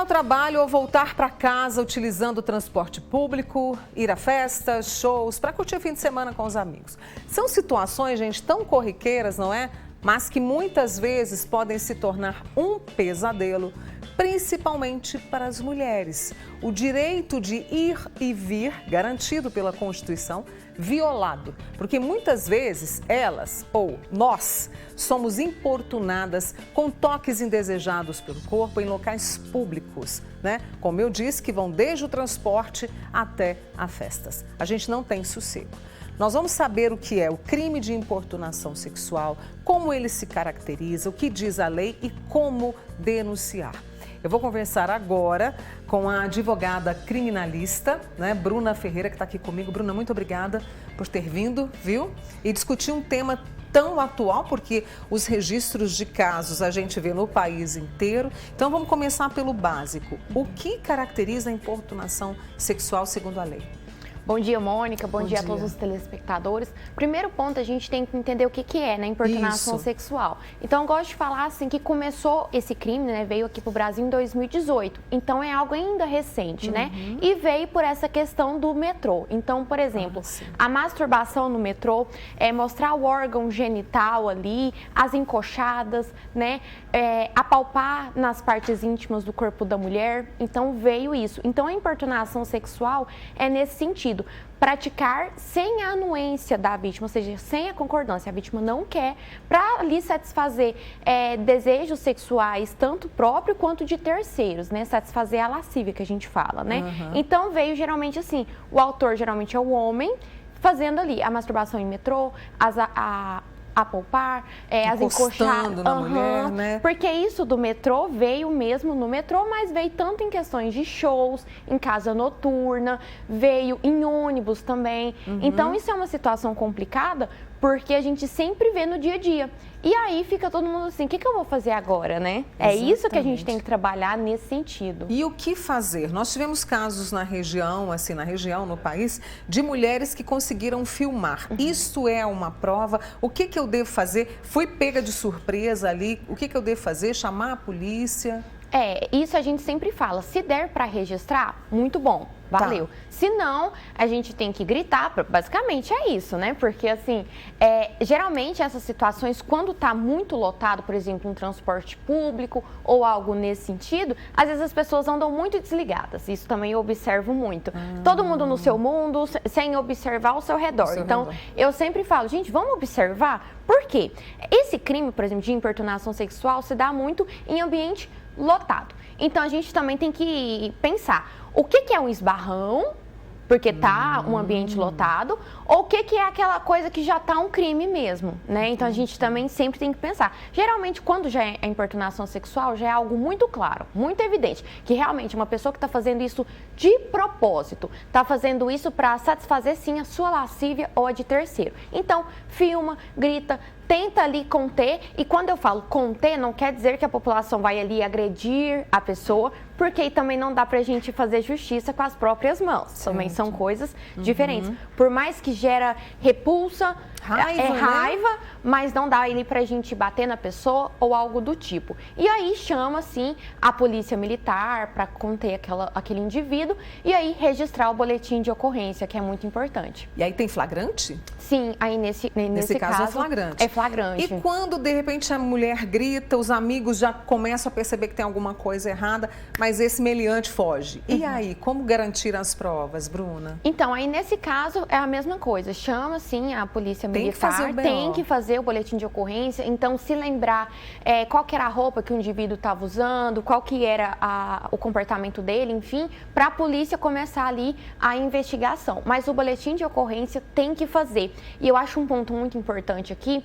ao trabalho ou voltar para casa utilizando o transporte público, ir a festas, shows, para curtir o fim de semana com os amigos. São situações, gente, tão corriqueiras, não é? Mas que muitas vezes podem se tornar um pesadelo, principalmente para as mulheres. O direito de ir e vir, garantido pela Constituição, violado, porque muitas vezes elas ou nós somos importunadas com toques indesejados pelo corpo em locais públicos, né? Como eu disse, que vão desde o transporte até a festas. A gente não tem sossego. Nós vamos saber o que é o crime de importunação sexual, como ele se caracteriza, o que diz a lei e como denunciar. Eu vou conversar agora com a advogada criminalista, né, Bruna Ferreira, que está aqui comigo. Bruna, muito obrigada por ter vindo, viu? E discutir um tema tão atual, porque os registros de casos a gente vê no país inteiro. Então vamos começar pelo básico. O que caracteriza a importunação sexual segundo a lei? Bom dia, Mônica. Bom dia a todos os telespectadores. Primeiro ponto, a gente tem que entender o que é, né, importunação sexual. Então, eu gosto de falar assim que começou esse crime, né, veio aqui para o Brasil em 2018. Então, é algo ainda recente, né? E veio por essa questão do metrô. Então, por exemplo, a masturbação no metrô, mostrar o órgão genital ali, as encoxadas, né, apalpar nas partes íntimas do corpo da mulher. Então, veio isso. Então, a importunação sexual é nesse sentido. Praticar sem a anuência da vítima, ou seja, sem a concordância, a vítima não quer, para ali satisfazer desejos sexuais, tanto próprio quanto de terceiros, né? Satisfazer a lascívia que a gente fala, né? Então veio geralmente assim, o autor geralmente é o homem, fazendo ali a masturbação em metrô, apalpar, as encoxadas na mulher, né? Porque isso do metrô veio mesmo no metrô, mas veio tanto em questões de shows, em casa noturna, veio em ônibus também. Então isso é uma situação complicada, porque a gente sempre vê no dia a dia. E aí fica todo mundo assim, o que eu vou fazer agora, né? É isso que a gente tem que trabalhar nesse sentido. E o que fazer? Nós tivemos casos na região, no país, de mulheres que conseguiram filmar. Isso é uma prova? O que eu devo fazer? Fui pega de surpresa ali, o que eu devo fazer? Chamar a polícia? Isso a gente sempre fala, se der para registrar, muito bom, valeu. Se não, a gente tem que gritar, basicamente é isso, né? Porque assim, geralmente essas situações, quando tá muito lotado, por exemplo, um transporte público ou algo nesse sentido, às vezes as pessoas andam muito desligadas, isso também eu observo muito. Todo mundo no seu mundo, sem observar o seu redor. Então, eu sempre falo, gente, vamos observar, por quê? Esse crime, por exemplo, de importunação sexual se dá muito em ambiente lotado. Então, a gente também tem que pensar, o que é um esbarrão, porque tá um ambiente lotado, ou o que é aquela coisa que já tá um crime mesmo, né? Então, a gente também sempre tem que pensar. Geralmente, quando já é a importunação sexual, já é algo muito claro, muito evidente, que realmente uma pessoa que tá fazendo isso de propósito, tá fazendo isso para satisfazer, sim, a sua lascívia ou a de terceiro. Então, filma, grita, tenta ali conter, e quando eu falo conter, não quer dizer que a população vai ali agredir a pessoa, porque também não dá pra gente fazer justiça com as próprias mãos. Certo. Também são coisas diferentes. Por mais que gera repulsa, raiva, né? Mas não dá ali pra gente bater na pessoa ou algo do tipo. E aí chama, sim, a polícia militar para conter aquele indivíduo e aí registrar o boletim de ocorrência, que é muito importante. E aí tem flagrante? Sim, aí nesse caso é flagrante. É flagrante. E quando, de repente, a mulher grita, os amigos já começam a perceber que tem alguma coisa errada, mas esse meliante foge. E aí, como garantir as provas, Bruna? Então, aí nesse caso é a mesma coisa. Chama, sim, a polícia militar, tem que fazer o boletim de ocorrência. Então, se lembrar qual que era a roupa que o indivíduo estava usando, qual que era o comportamento dele, enfim, para a polícia começar ali a investigação. Mas o boletim de ocorrência tem que fazer. E eu acho um ponto muito importante aqui,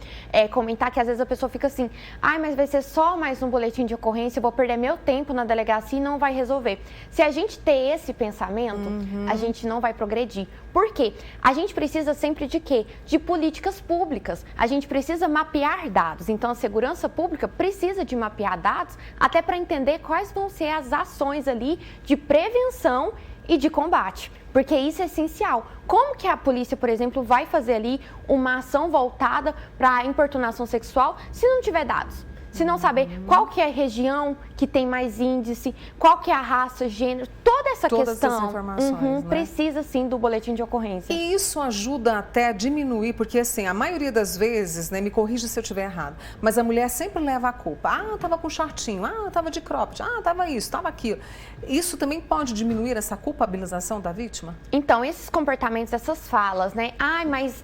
comentar que às vezes a pessoa fica assim, mas vai ser só mais um boletim de ocorrência, eu vou perder meu tempo na delegacia e não vai resolver. Se a gente ter esse pensamento, a gente não vai progredir. Por quê? A gente precisa sempre de quê? De políticas públicas. A gente precisa mapear dados. Então, a segurança pública precisa de mapear dados até para entender quais vão ser as ações ali de prevenção e de combate, porque isso é essencial. Como que a polícia, por exemplo, vai fazer ali uma ação voltada para a importunação sexual se não tiver dados? se não saber qual que é a região que tem mais índice, qual que é a raça, gênero, toda essa Todas questão essas informações, né? precisa sim do boletim de ocorrência. E isso ajuda até a diminuir, porque assim, a maioria das vezes, né, me corrija se eu estiver errado, mas a mulher sempre leva a culpa. Ah, estava com shortinho, ah, estava de cropped, ah, estava isso, estava aquilo. Isso também pode diminuir essa culpabilização da vítima? Então, esses comportamentos, essas falas, né? Ai, mas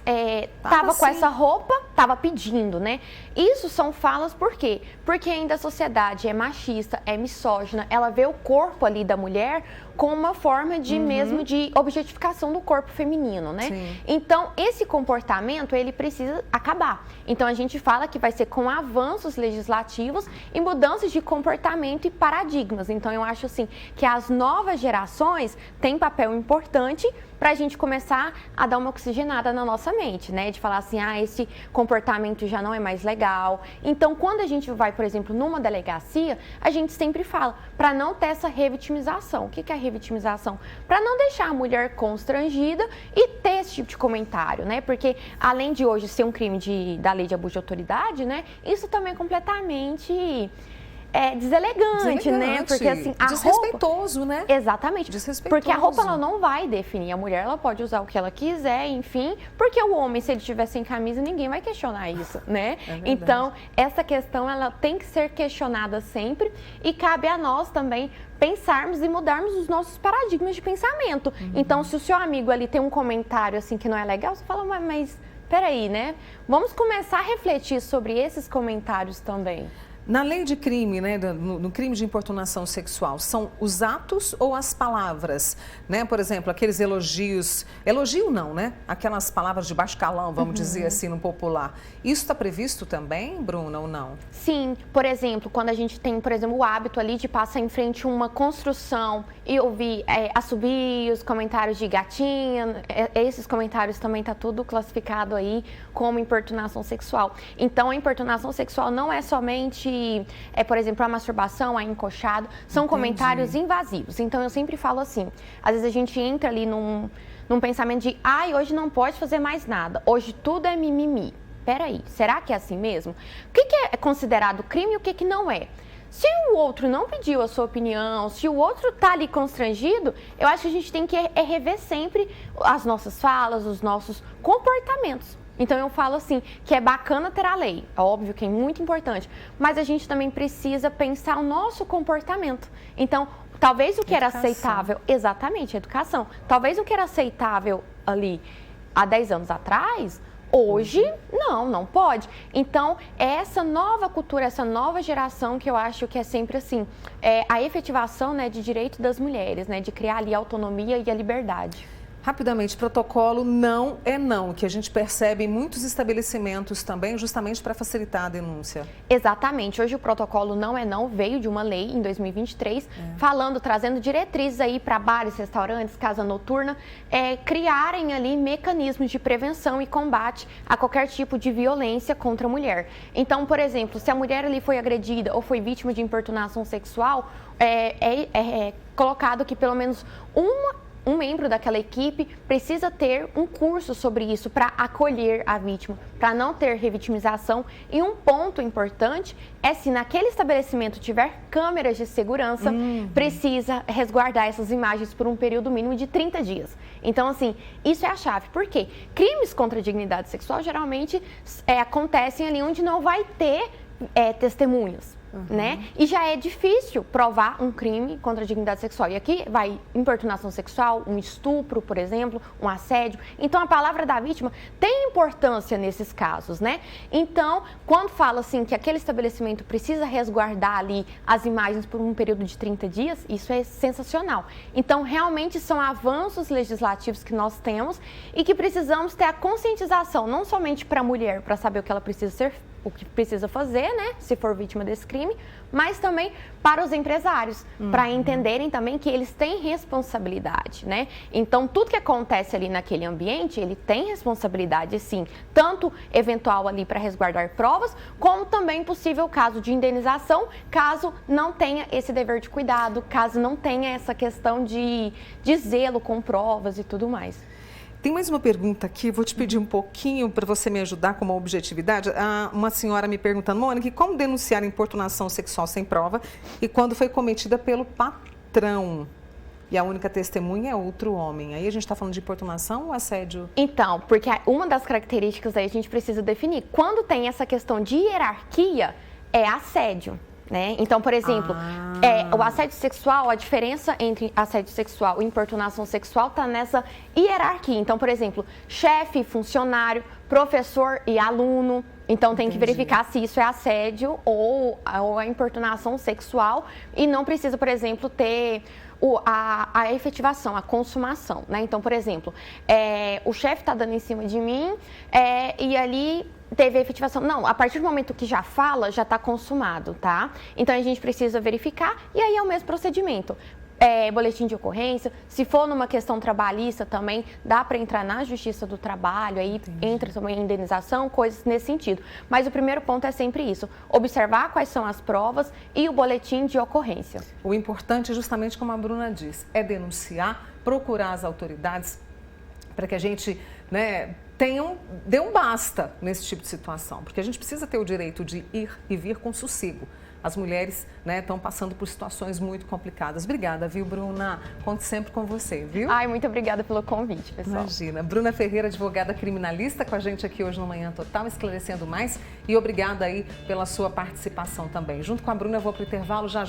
tava com assim. essa roupa, tava pedindo, né? Isso são falas por quê? Porque ainda a sociedade é machista, é misógina, ela vê o corpo ali da mulher como uma forma de mesmo de objetificação do corpo feminino, né? Sim. Então, esse comportamento, ele precisa acabar. Então, a gente fala que vai ser com avanços legislativos e mudanças de comportamento e paradigmas. Então, eu acho assim que as novas gerações têm papel importante para a gente começar a dar uma oxigenada na nossa mente, né? De falar assim, ah, esse comportamento já não é mais legal. Então, quando a gente vai, por exemplo, numa delegacia, a gente sempre fala para não ter essa revitimização. O que é revitimização? Para não deixar a mulher constrangida e ter esse tipo de comentário, né? Porque além de hoje ser um crime da lei de abuso de autoridade, né? Isso também é completamente deselegante, né? Porque assim, a desrespeitoso, roupa... né? Exatamente. Desrespeitoso. Porque a roupa ela não vai definir. A mulher ela pode usar o que ela quiser, enfim. Porque o homem, se ele estiver sem camisa, ninguém vai questionar isso, né? Então, essa questão ela tem que ser questionada sempre e cabe a nós também pensarmos e mudarmos os nossos paradigmas de pensamento. Então, se o seu amigo ali tem um comentário assim que não é legal, você fala, mas peraí, né? Vamos começar a refletir sobre esses comentários também. Na lei de crime, né, no crime de importunação sexual, são os atos ou as palavras, né? Por exemplo, aqueles elogios, elogio não, né? Aquelas palavras de baixo calão, vamos dizer assim, no popular. Isso está previsto também, Bruna, ou não? Sim, por exemplo, quando a gente tem, por exemplo, o hábito ali de passar em frente a uma construção e ouvir assobios, comentários de gatinha, esses comentários também tá tudo classificado aí como importunação sexual. Então, a importunação sexual não é somente por exemplo, a masturbação, a encoxado, são comentários invasivos. Então, eu sempre falo assim, às vezes a gente entra ali num pensamento de, ai, hoje não pode fazer mais nada, hoje tudo é mimimi. Peraí, será que é assim mesmo? O que é considerado crime e o que não é? Se o outro não pediu a sua opinião, se o outro tá ali constrangido, eu acho que a gente tem que rever sempre as nossas falas, os nossos comportamentos. Então, eu falo assim, que é bacana ter a lei, é óbvio que é muito importante, mas a gente também precisa pensar o nosso comportamento. Então, talvez o que era aceitável, exatamente, educação, talvez o que era aceitável ali há 10 anos atrás, hoje, não pode. Então, essa nova cultura, essa nova geração que eu acho que é sempre assim, a efetivação, né, de direito das mulheres, né, de criar ali a autonomia e a liberdade. Rapidamente, protocolo não é não, que a gente percebe em muitos estabelecimentos também, justamente para facilitar a denúncia. Exatamente. Hoje o protocolo não é não veio de uma lei em 2023, trazendo diretrizes aí para bares, restaurantes, casa noturna, criarem ali mecanismos de prevenção e combate a qualquer tipo de violência contra a mulher. Então, por exemplo, se a mulher ali foi agredida ou foi vítima de importunação sexual, é colocado que pelo menos um membro daquela equipe precisa ter um curso sobre isso para acolher a vítima, para não ter revitimização. E um ponto importante é se naquele estabelecimento tiver câmeras de segurança, precisa resguardar essas imagens por um período mínimo de 30 dias. Então, assim, isso é a chave. Por quê? Crimes contra a dignidade sexual geralmente acontecem ali onde não vai ter testemunhas. Né? E já é difícil provar um crime contra a dignidade sexual. E aqui vai importunação sexual, um estupro, por exemplo, um assédio. Então, a palavra da vítima tem importância nesses casos, né? Então, quando fala assim que aquele estabelecimento precisa resguardar ali as imagens por um período de 30 dias, isso é sensacional. Então, realmente são avanços legislativos que nós temos e que precisamos ter a conscientização, não somente para a mulher, para saber o que ela precisa o que precisa fazer, né, se for vítima desse crime, mas também para os empresários, para entenderem também que eles têm responsabilidade, né? Então, tudo que acontece ali naquele ambiente, ele tem responsabilidade, sim, tanto eventual ali para resguardar provas, como também possível caso de indenização, caso não tenha esse dever de cuidado, caso não tenha essa questão de zelo com provas e tudo mais. Tem mais uma pergunta aqui, vou te pedir um pouquinho para você me ajudar com uma objetividade. Uma senhora me perguntando, Mônica, como denunciar importunação sexual sem prova e quando foi cometida pelo patrão? E a única testemunha é outro homem. Aí a gente está falando de importunação ou assédio? Então, porque uma das características aí a gente precisa definir. Quando tem essa questão de hierarquia, é assédio. Né? Então, por exemplo, o assédio sexual, a diferença entre assédio sexual e importunação sexual está nessa hierarquia. Então, por exemplo, chefe, funcionário, professor e aluno. Então, tem que verificar se isso é assédio ou a importunação sexual e não precisa, por exemplo, ter a efetivação, a consumação. Né? Então, por exemplo, o chefe está dando em cima de mim e ali teve a efetivação. Não, a partir do momento que já fala, já está consumado, tá? Então, a gente precisa verificar e aí é o mesmo procedimento. Boletim de ocorrência, se for numa questão trabalhista também, dá para entrar na Justiça do Trabalho, aí entra também indenização, coisas nesse sentido. Mas o primeiro ponto é sempre isso, observar quais são as provas e o boletim de ocorrência. O importante, justamente como a Bruna diz, é denunciar, procurar as autoridades para que a gente, né, dê um basta nesse tipo de situação, porque a gente precisa ter o direito de ir e vir com sossego. As mulheres, né, estão passando por situações muito complicadas. Obrigada, viu, Bruna? Conto sempre com você, viu? Ai, muito obrigada pelo convite, pessoal. Imagina. Bruna Ferreira, advogada criminalista, com a gente aqui hoje no Manhã Total, esclarecendo mais. E obrigada aí pela sua participação também. Junto com a Bruna, eu vou para o intervalo já.